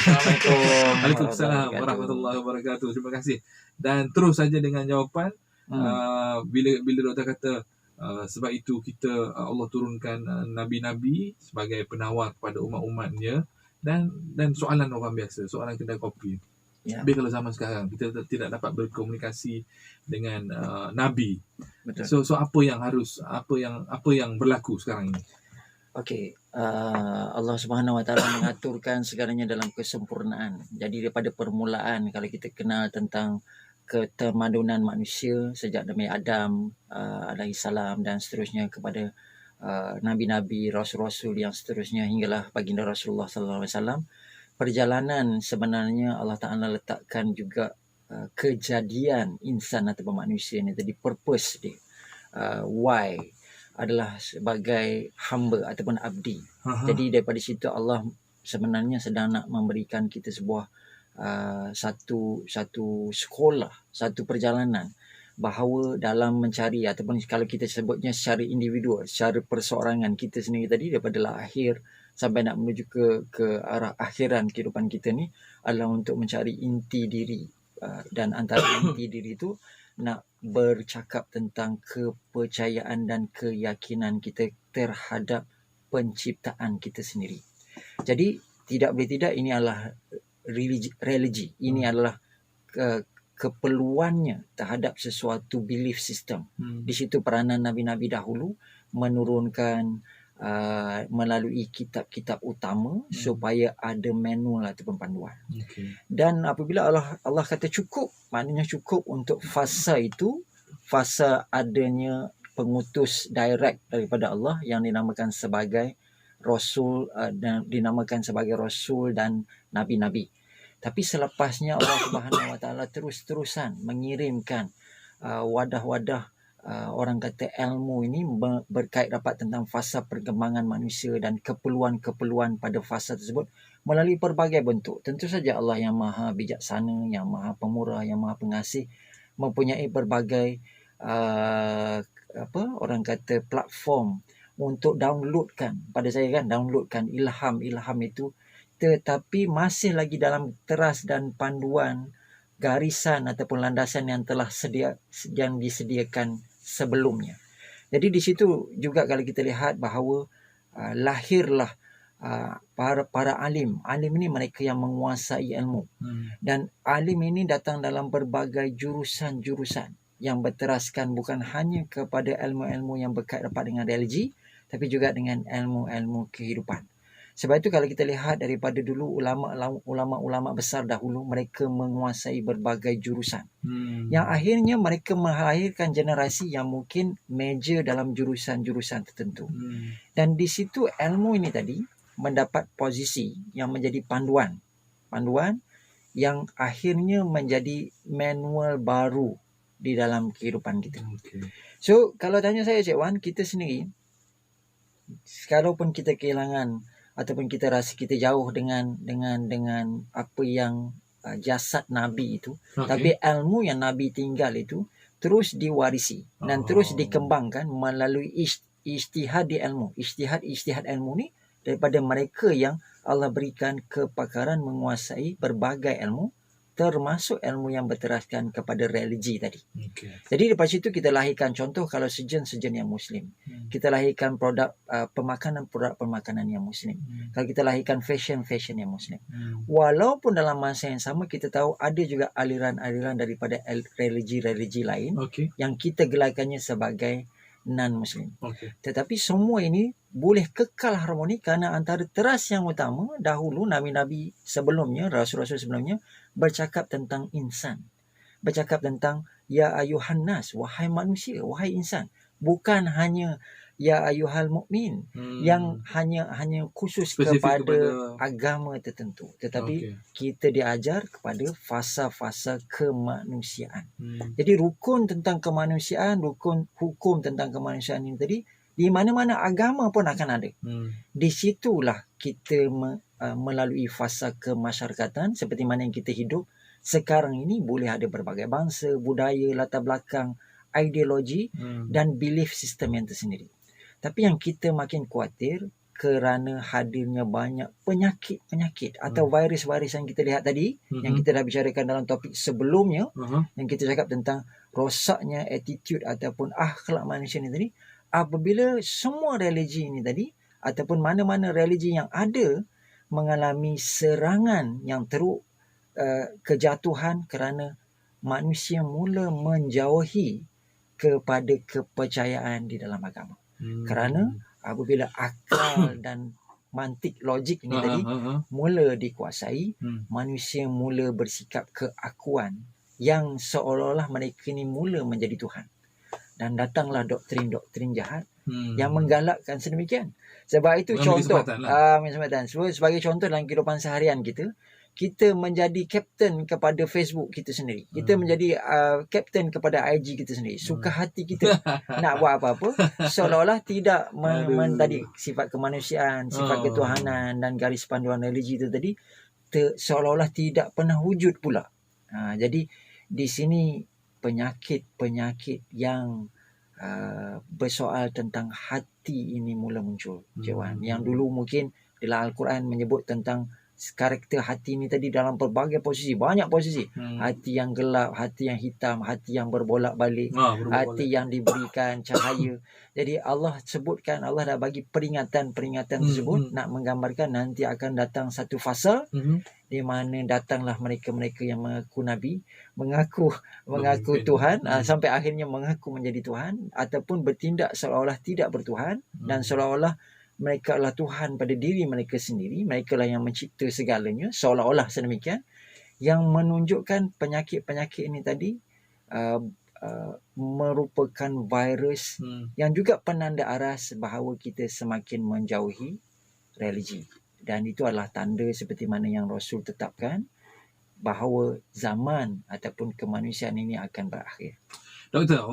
Assalamualaikum Waalaikumsalam warahmatullahi warahmatullahi wabarakatuh. wabarakatuh. Terima kasih. Dan terus saja dengan jawapan. Bila doktor kata sebab itu kita Allah turunkan nabi-nabi sebagai penawar kepada umat-umatnya, dan soalan orang biasa, soalan kedai kopi. Ya, Tapi kalau zaman sekarang kita tidak dapat berkomunikasi dengan nabi. betul. So apa yang berlaku sekarang ini? Okey, Allah Subhanahu Wa Taala mengaturkan segalanya dalam kesempurnaan. Jadi daripada permulaan kalau kita kenal tentang ketermadunan manusia sejak Nabi Adam alaihi salam dan seterusnya kepada nabi-nabi, rasul-rasul yang seterusnya hinggalah baginda Rasulullah sallallahu alaihi wasallam, perjalanan sebenarnya Allah Taala letakkan juga kejadian insan atau manusia ni tadi, purpose dia, why adalah sebagai hamba ataupun abdi. Jadi daripada situ Allah sebenarnya sedang nak memberikan kita sebuah satu sekolah, satu perjalanan, bahawa dalam mencari ataupun kalau kita sebutnya secara individual, secara perseorangan kita sendiri tadi, daripada lahir sampai nak menuju ke arah akhiran kehidupan kita ni adalah untuk mencari inti diri, dan antara inti diri itu nak bercakap tentang kepercayaan dan keyakinan kita terhadap penciptaan kita sendiri. Jadi tidak boleh tidak, ini adalah religi. Ini adalah keperluannya terhadap sesuatu belief system. Di situ peranan nabi-nabi dahulu menurunkan melalui kitab-kitab utama supaya ada manual ataupun panduan. Dan apabila Allah kata cukup, maknanya cukup untuk fasa itu, fasa adanya pengutus direct daripada Allah yang dinamakan sebagai rasul, dan dinamakan sebagai rasul dan nabi-nabi. Tapi selepasnya Allah Subhanahu Wa Taala terus-terusan mengirimkan wadah-wadah, orang kata ilmu ini berkait rapat tentang fasa perkembangan manusia dan keperluan-keperluan pada fasa tersebut melalui pelbagai bentuk. Tentu saja Allah yang maha bijaksana, yang maha pemurah, yang maha pengasih, mempunyai berbagai orang kata platform untuk downloadkan pada saya kan, downloadkan ilham itu, tetapi masih lagi dalam teras dan panduan garisan ataupun landasan yang telah yang disediakan sebelumnya. Jadi di situ juga kalau kita lihat bahawa lahirlah para alim. Alim ini mereka yang menguasai ilmu. Dan alim ini datang dalam berbagai jurusan-jurusan yang berteraskan bukan hanya kepada ilmu-ilmu yang berkait rapat dengan religi, tapi juga dengan ilmu-ilmu kehidupan. Sebab itu kalau kita lihat daripada dulu ulama-ulama besar dahulu, mereka menguasai berbagai jurusan. Yang akhirnya mereka melahirkan generasi yang mungkin major dalam jurusan-jurusan tertentu. Dan di situ ilmu ini tadi mendapat posisi yang menjadi panduan yang akhirnya menjadi manual baru di dalam kehidupan kita. So kalau tanya saya, Cik Wan, kita sendiri, sekalaupun kita kehilangan ataupun kita rasa kita jauh dengan apa yang jasad Nabi itu, tapi ilmu yang Nabi tinggal itu terus diwarisi dan terus dikembangkan melalui ijtihad ilmu. Ijtihad ilmu ni daripada mereka yang Allah berikan kepakaran menguasai berbagai ilmu, termasuk ilmu yang berteraskan kepada religi tadi. Jadi daripada situ kita lahirkan, contoh kalau sejen yang Muslim, kita lahirkan produk pemakanan yang Muslim. Kalau kita lahirkan fashion yang Muslim. Walaupun dalam masa yang sama kita tahu ada juga aliran-aliran daripada religi-religi lain yang kita gelarkannya sebagai non-Muslim. Tetapi semua ini boleh kekal harmoni kerana antara teras yang utama dahulu nabi-nabi sebelumnya, rasul-rasul sebelumnya bercakap tentang insan. Bercakap tentang ya ayuhan nas, wahai manusia, wahai insan. Bukan hanya ya ayuhal mukmin yang hanya khusus kepada agama tertentu, tetapi kita diajar kepada fasa-fasa kemanusiaan. Jadi rukun tentang kemanusiaan, rukun hukum tentang kemanusiaan ini tadi di mana-mana agama pun akan ada. Di situlah kita melalui fasa kemasyarakatan seperti mana yang kita hidup sekarang ini, boleh ada berbagai bangsa, budaya, latar belakang, ideologi dan belief system yang tersendiri. Tapi yang kita makin khawatir, kerana hadirnya banyak penyakit-penyakit atau virus-virus yang kita lihat tadi, yang kita dah bicarakan dalam topik sebelumnya, yang kita cakap tentang rosaknya attitude ataupun akhlak manusia ni tadi. Apabila semua religi ini tadi ataupun mana-mana religi yang ada mengalami serangan yang teruk, kejatuhan kerana manusia mula menjauhi kepada kepercayaan di dalam agama. Kerana apabila akal dan mantik logik ini tadi mula dikuasai, manusia mula bersikap keakuan yang seolah-olah mereka ni mula menjadi Tuhan. Dan datanglah doktrin-doktrin jahat yang menggalakkan sedemikian. Sebab itu contoh, sebagai contoh dalam kehidupan seharian kita menjadi kapten kepada Facebook kita sendiri. Kita menjadi kapten kepada IG kita sendiri. Suka hati kita nak buat apa-apa, seolah-olah tidak tadi sifat kemanusiaan, sifat ketuhanan dan garis panduan religi itu tadi seolah-olah tidak pernah wujud pula. Jadi di sini penyakit-penyakit yang bersoal tentang hati ini mula muncul, Cik Wan. Yang dulu mungkin dalam Al-Quran menyebut tentang karakter hati ni tadi dalam pelbagai posisi, banyak posisi. Hati yang gelap, hati yang hitam, hati yang berbolak-balik, hati yang diberikan cahaya. Jadi Allah sebutkan, Allah dah bagi peringatan-peringatan tersebut nak menggambarkan nanti akan datang satu fasa di mana datanglah mereka-mereka yang mengaku Nabi, mengaku Tuhan, sampai akhirnya mengaku menjadi Tuhan ataupun bertindak seolah-olah tidak bertuhan dan seolah-olah mereka adalah Tuhan pada diri mereka sendiri. Mereka lah yang mencipta segalanya, seolah-olah sedemikian. Yang menunjukkan penyakit-penyakit ini tadi merupakan virus yang juga penanda aras bahawa kita semakin menjauhi religi. Dan itu adalah tanda seperti mana yang Rasul tetapkan bahawa zaman ataupun kemanusiaan ini akan berakhir. Doktor,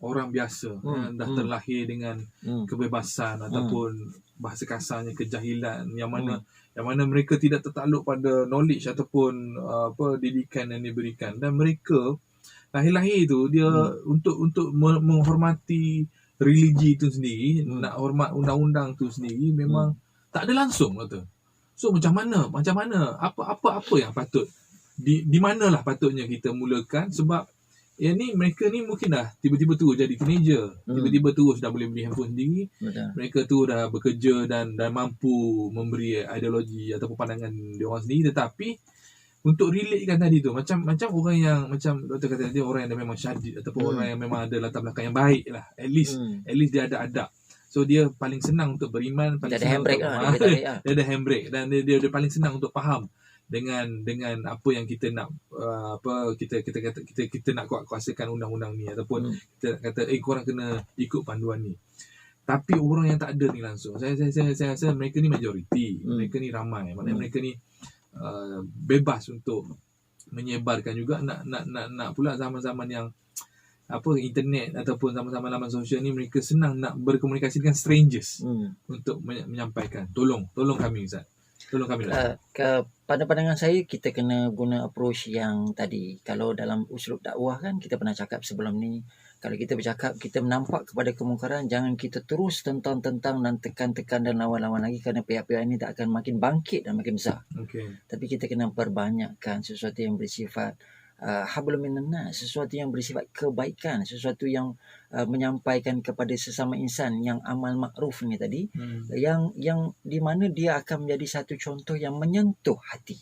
orang biasa dah terlahir dengan kebebasan ataupun bahasa kasarnya kejahilan yang mana mereka tidak tertakluk pada knowledge ataupun didikan yang diberikan, dan mereka lahir-lahir tu dia untuk menghormati religi itu sendiri, nak hormat undang-undang tu sendiri memang tak ada langsung, doktor. So macam mana apa yang patut di manalah patutnya kita mulakan, sebab mereka ni mungkin dah tiba-tiba terus jadi teenager, tiba-tiba terus dah boleh beli handphone sendiri. Betul. Mereka tu dah bekerja dan mampu memberi ideologi ataupun pandangan dia orang sendiri, tetapi untuk relatekan tadi tu macam orang yang macam doktor kata tadi, orang yang memang syadid ataupun orang yang memang ada latar belakang yang baik lah, at least dia ada adab. So dia paling senang untuk beriman, paling dia senang dia ada handbrake dan dia paling senang untuk faham dengan apa yang kita nak kita nak kuasakan undang-undang ni ataupun kita kata korang kena ikut panduan ni. Tapi orang yang tak ada ni langsung, saya rasa mereka ni majoriti, mereka ni ramai, maknanya mereka ni bebas untuk menyebarkan juga, nak pula zaman-zaman yang internet ataupun zaman-zaman laman sosial ni, mereka senang nak berkomunikasi dengan strangers untuk menyampaikan tolong kami Ustaz. Tolong kami pada pandangan saya, kita kena guna approach yang tadi. Kalau dalam uslub dakwah kan, kita pernah cakap sebelum ni, kalau kita bercakap, kita menampak kepada kemungkaran, jangan kita terus tentang dan tekan-tekan dan lawan-lawan lagi, kerana pihak-pihak ini tak akan makin bangkit dan makin besar. Tapi kita kena perbanyakkan sesuatu yang bersifat hablum minan nas, sesuatu yang bersifat kebaikan, sesuatu yang menyampaikan kepada sesama insan yang amal makruf ni tadi, yang di mana dia akan menjadi satu contoh yang menyentuh hati.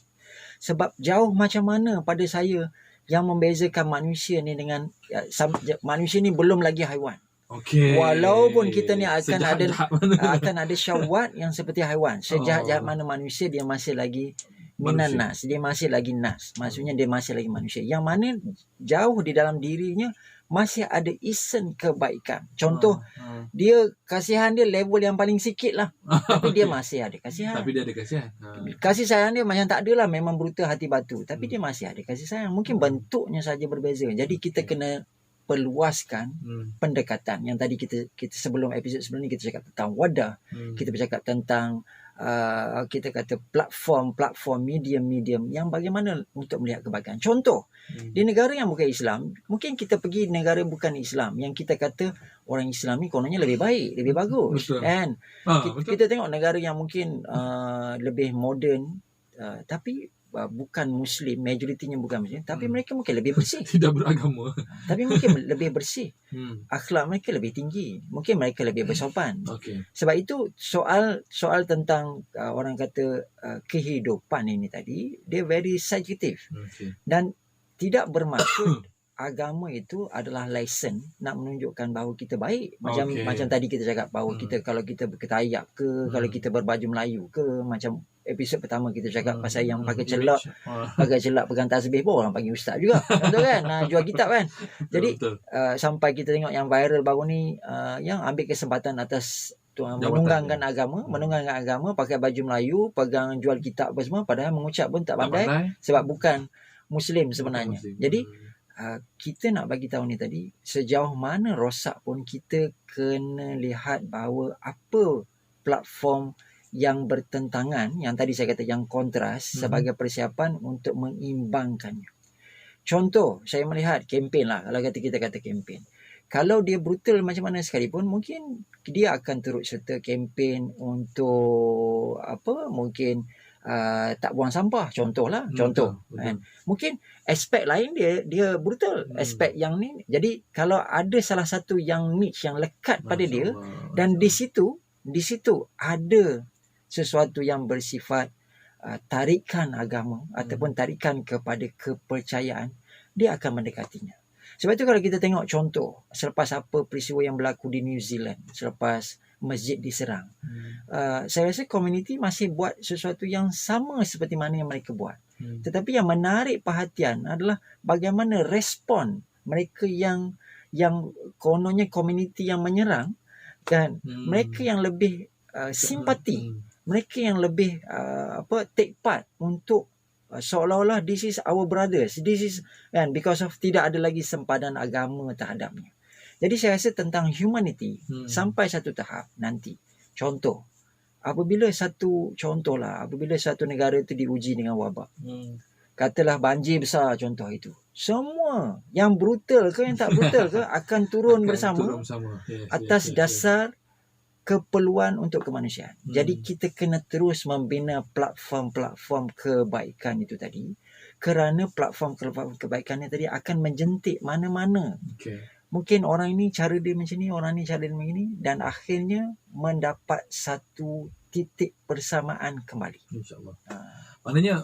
Sebab jauh macam mana pada saya yang membezakan manusia ni dengan manusia ni belum lagi haiwan. Walaupun kita ni akan ada syahwat yang seperti haiwan, sejahat-jahat mana manusia, dia masih lagi minan nas, dia masih lagi nas, maksudnya dia masih lagi manusia, yang mana jauh di dalam dirinya masih ada isen kebaikan. Contoh, dia kasihan dia level yang paling sikit lah, tapi dia masih ada kasihan. Kasih sayang dia macam tak ada lah, memang brutal hati batu, tapi dia masih ada kasih sayang. Mungkin bentuknya saja berbeza. Jadi kita kena perluaskan pendekatan. Yang tadi kita sebelum episod sebelum ni kita cakap tentang wadah, kita bercakap tentang kita kata platform medium yang bagaimana untuk melihat kebaikan. Contoh, di negara yang bukan Islam, mungkin kita pergi negara bukan Islam yang kita kata orang Islam ni kononnya lebih baik, lebih bagus. Betul. Kan? Betul. Kita tengok negara yang mungkin lebih moden, tapi bukan Muslim, majoritinya bukan Muslim, tapi mereka mungkin lebih bersih. Tidak beragama. Tapi mungkin lebih bersih. Hmm. Akhlak mereka lebih tinggi. Mungkin mereka lebih bersopan. Okey. Sebab itu soal tentang orang kata kehidupan ini tadi, dia very subjective. Okey. Dan tidak bermaksud agama itu adalah lesen nak menunjukkan bahawa kita baik. Macam tadi kita cakap bahawa kita kalau kita berketayak ke, kalau kita berbaju Melayu ke, macam episod pertama kita cakap pasal yang pakai celak pegang tasbih pun orang panggil ustaz juga. Betul kan? Jual kitab kan. Jadi sampai kita tengok yang viral baru ni, yang ambil kesempatan atas menunggangkan agama, pakai baju Melayu, pegang jual kitab apa semua, padahal mengucap pun tak pandai sebab bukan Muslim sebenarnya. Jadi kita nak bagi tahu ni tadi, sejauh mana rosak pun kita kena lihat bahawa apa platform yang bertentangan, yang tadi saya kata yang kontras, sebagai persiapan untuk mengimbangkannya. Contoh, saya melihat kempen lah, kalau kita kata kempen. Kalau dia brutal macam mana sekalipun, mungkin dia akan turut serta kempen untuk mungkin tak buang sampah, contohlah. Contoh. Kan? Mungkin aspek lain dia brutal, aspek yang ni. Jadi kalau ada salah satu yang niche, yang lekat pada dia, dan di situ ada sesuatu yang bersifat tarikan agama ataupun tarikan kepada kepercayaan, dia akan mendekatinya. Sebab itu kalau kita tengok contoh selepas apa peristiwa yang berlaku di New Zealand, selepas masjid diserang, saya rasa komuniti masih buat sesuatu yang sama seperti mana yang mereka buat. Tetapi yang menarik perhatian adalah bagaimana respon mereka yang kononnya komuniti yang menyerang, dan mereka yang lebih simpati, mereka yang lebih take part untuk seolah-olah this is our brothers, this is kan, because of tidak ada lagi sempadan agama terhadapnya. Jadi saya rasa tentang humanity sampai satu tahap nanti. Contoh, apabila satu negara itu diuji dengan wabak, katalah banjir besar contoh itu, semua yang brutal ke yang tak brutal ke akan turun bersama atas dasar keperluan untuk kemanusiaan. Jadi kita kena terus membina platform-platform kebaikan itu tadi, kerana platform kebaikan itu tadi akan menjentik mana-mana. Mungkin orang ini cara dia macam ni, orang ni cara dia begini, dan akhirnya mendapat satu titik persamaan kembali. InsyaAllah.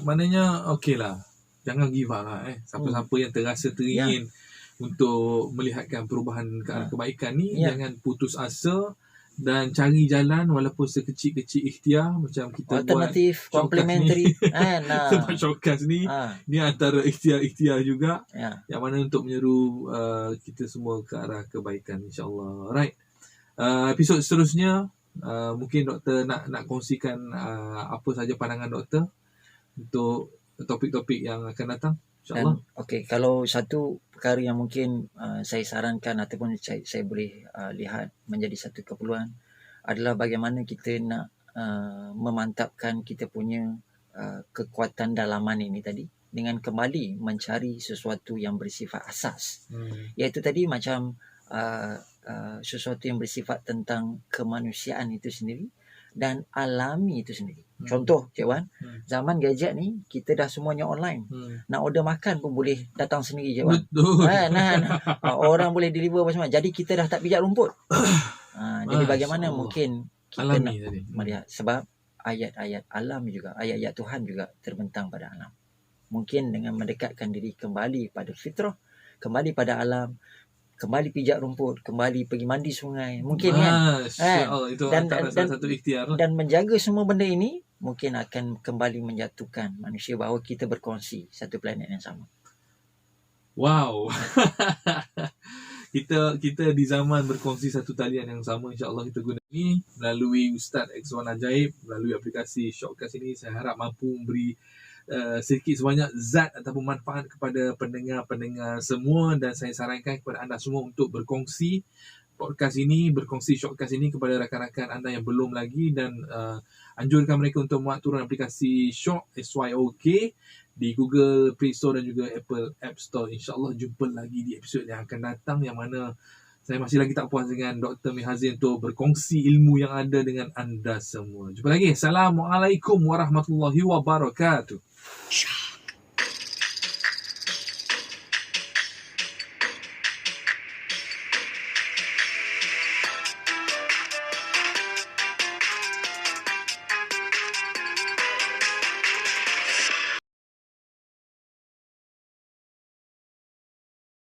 Maknanya okeylah. Jangan give up lah. Siapa-siapa yang terasa teringin untuk melihatkan perubahan ke arah kebaikan ni, jangan putus asa dan cari jalan walaupun sekecil-kecil ikhtiar macam kita alternatif, complementary. Sebab Showcast ni antara ikhtiar-ikhtiar juga yang mana untuk menyeru kita semua ke arah kebaikan, insyaAllah. Right. Episod seterusnya mungkin doktor nak kongsikan apa saja pandangan doktor untuk topik-topik yang akan datang, insyaAllah. Kalau satu perkara yang mungkin saya sarankan ataupun saya boleh lihat menjadi satu keperluan adalah bagaimana kita nak memantapkan kita punya kekuatan dalaman ini tadi dengan kembali mencari sesuatu yang bersifat asas, iaitu tadi macam sesuatu yang bersifat tentang kemanusiaan itu sendiri dan alami itu sendiri. Contoh, Cik Wan, zaman gadget ni kita dah semuanya online. Nak order makan pun boleh datang sendiri, Cik Wan. Betul. Orang boleh deliver apa semua. Jadi kita dah tak pijak rumput. Jadi bagaimana mungkin kita nak melihat, sebab ayat-ayat alam juga, ayat-ayat Tuhan juga terbentang pada alam. Mungkin dengan mendekatkan diri kembali pada fitrah, kembali pada alam, kembali pijak rumput, kembali pergi mandi sungai, mungkin kan. Itu antara salah satu ikhtiar lah. Dan menjaga semua benda ini mungkin akan kembali menjatuhkan manusia bahawa kita berkongsi satu planet yang sama. Wow. kita di zaman berkongsi satu talian yang sama, insya-Allah kita guna ini melalui Ustaz X1 Ajaib, melalui aplikasi Showcast ini. Saya harap mampu memberi sedikit sebanyak zat ataupun manfaat kepada pendengar-pendengar semua, dan saya sarankan kepada anda semua untuk berkongsi podcast ini, berkongsi shortcast ini kepada rakan-rakan anda yang belum lagi, dan anjurkan mereka untuk muat turun aplikasi Syok, SYOK, di Google Play Store dan juga Apple App Store. InsyaAllah jumpa lagi di episod yang akan datang, yang mana saya masih lagi tak puas dengan Dr. Mihazin untuk berkongsi ilmu yang ada dengan anda semua. Jumpa lagi. Assalamualaikum warahmatullahi wabarakatuh.